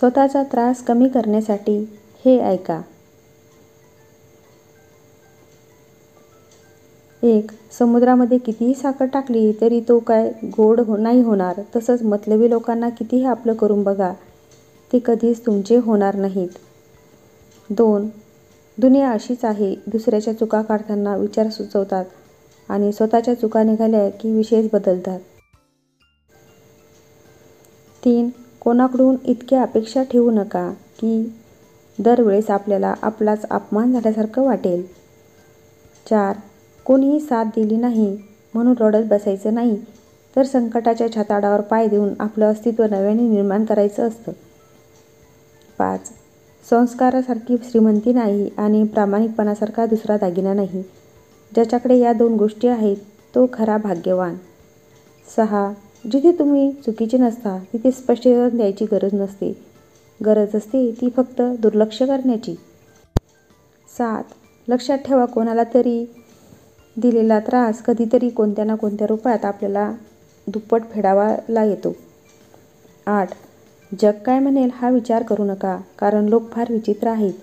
स्वतःचा त्रास कमी करण्यासाठी हे ऐका. 1. समुद्रामध्ये कितीही साखर टाकली तरी तो काय गोड नाही होणार. तसंच मतलबी लोकांना कितीही आपलं करून बघा, ते कधीच तुमचे होणार नाहीत. 2. दुनिया अशीच आहे. दुसऱ्याच्या चुका काढताना विचार सुचवतात आणि स्वतःच्या चुका निघाल्या की विषयच बदलतात. 3. कोणाकडून इतक्या अपेक्षा ठेवू नका की दरवेळेस आपल्याला आपलाच अपमान झाल्यासारखं वाटेल. 4. कोणीही साथ दिली नाही म्हणून रडत बसायचं नाही, तर संकटाच्या छाताडावर पाय देऊन आपलं अस्तित्व नव्याने निर्माण करायचं असतं. 5. संस्कारासारखी श्रीमंती नाही आणि प्रामाणिकपणासारखा दुसरा दागिना नाही. ज्याच्याकडे या 2 गोष्टी आहेत तो खरा भाग्यवान. 6. जिथे तुम्ही चुकीचे नसता तिथे स्पष्टीकरण द्यायची गरज नसते. गरज असते ती फक्त दुर्लक्ष करण्याची. 7. लक्षात ठेवा, कोणाला तरी दिलेला त्रास कधीतरी कोणत्या ना कोणत्या रूपात आपल्याला दुप्पट फेडावायला येतो. 8. जग काय म्हणेल हा विचार करू नका, कारण लोक फार विचित्र आहेत.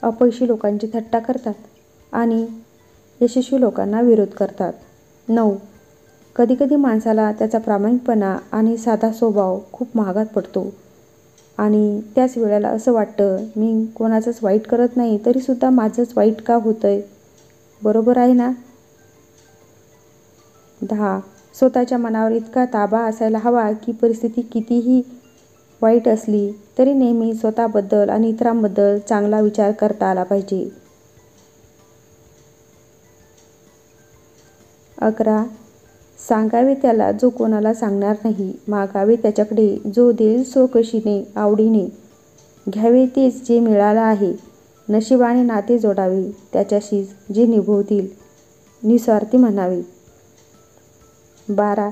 अपयशी लोकांची थट्टा करतात आणि यशस्वी लोकांना विरोध करतात. 9. कधीकधी माणसाला त्याचा प्रामाणिकपणा आणि साधा स्वभाव खूप महागात पडतो आणि त्याच वेळेला असं वाटतं, मी कोणाचंच वाईट करत नाही तरीसुद्धा माझंच वाईट का होतंय? बरोबर आहे ना? 10. स्वतःच्या मनावर इतका ताबा असायला हवा की परिस्थिती कितीही वाईट असली तरी नेहमी स्वतःबद्दल आणि इतरांबद्दल चांगला विचार करता आला पाहिजे. 11. सांगावे त्याला जो कोणाला सांगणार नाही. मागावे त्याच्याकडे जो देईल स्वखुशीने, आवडीने. घ्यावे तेच जे मिळालं आहे. नशिबाने नाते जोडावे त्याच्याशीच जे निभवतील. निस्वार्थी म्हणावे. 12.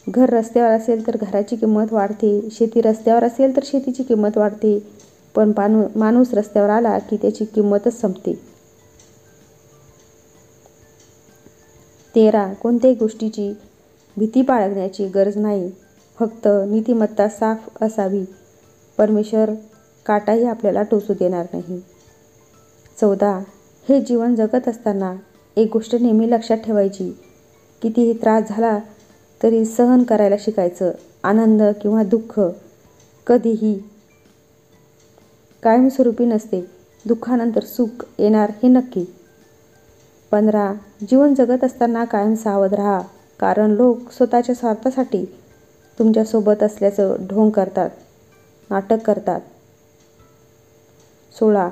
घर रस्त्यावर असेल तर घराची किंमत वाढते. शेती रस्त्यावर असेल तर शेतीची किंमत वाढते. पण माणूस रस्त्यावर आला की त्याची किंमतच संपते. 13. कोणत्याही गोष्टीची भीती बाळगण्याची गरज नाही. फक्त नीतिमत्ता साफ असावी. परमेश्वर काटाही आपल्याला टोचू देणार नाही. 14. हे जीवन जगत असताना एक गोष्ट नेहमी लक्षात ठेवायची. कितीही त्रास झाला तरी सहन करायला शिकायचं. आनंद किंवा दुःख कधीही कायमस्वरूपी नसते. दुःखानंतर सुख येणार हे नक्की. 15. जीवन जगत असताना कायम सावध राहा, कारण लोक स्वतःच्या स्वार्थासाठी तुमच्यासोबत असल्याचं ढोंग करतात, नाटक करतात. 16.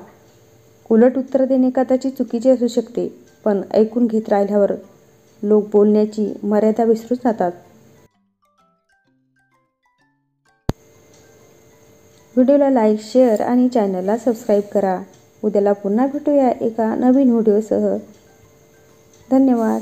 उलट उत्तर देणे कदाचित चुकीचे असू शकते, पण ऐकून घेत राहिल्यावर लोक बोलण्याची मर्यादा विसरून जातात. व्हिडिओला लाईक, शेअर आणि चॅनलला सबस्क्राईब करा. उद्याला पुन्हा भेटूया एका नवीन व्हिडिओसह. धन्यवाद.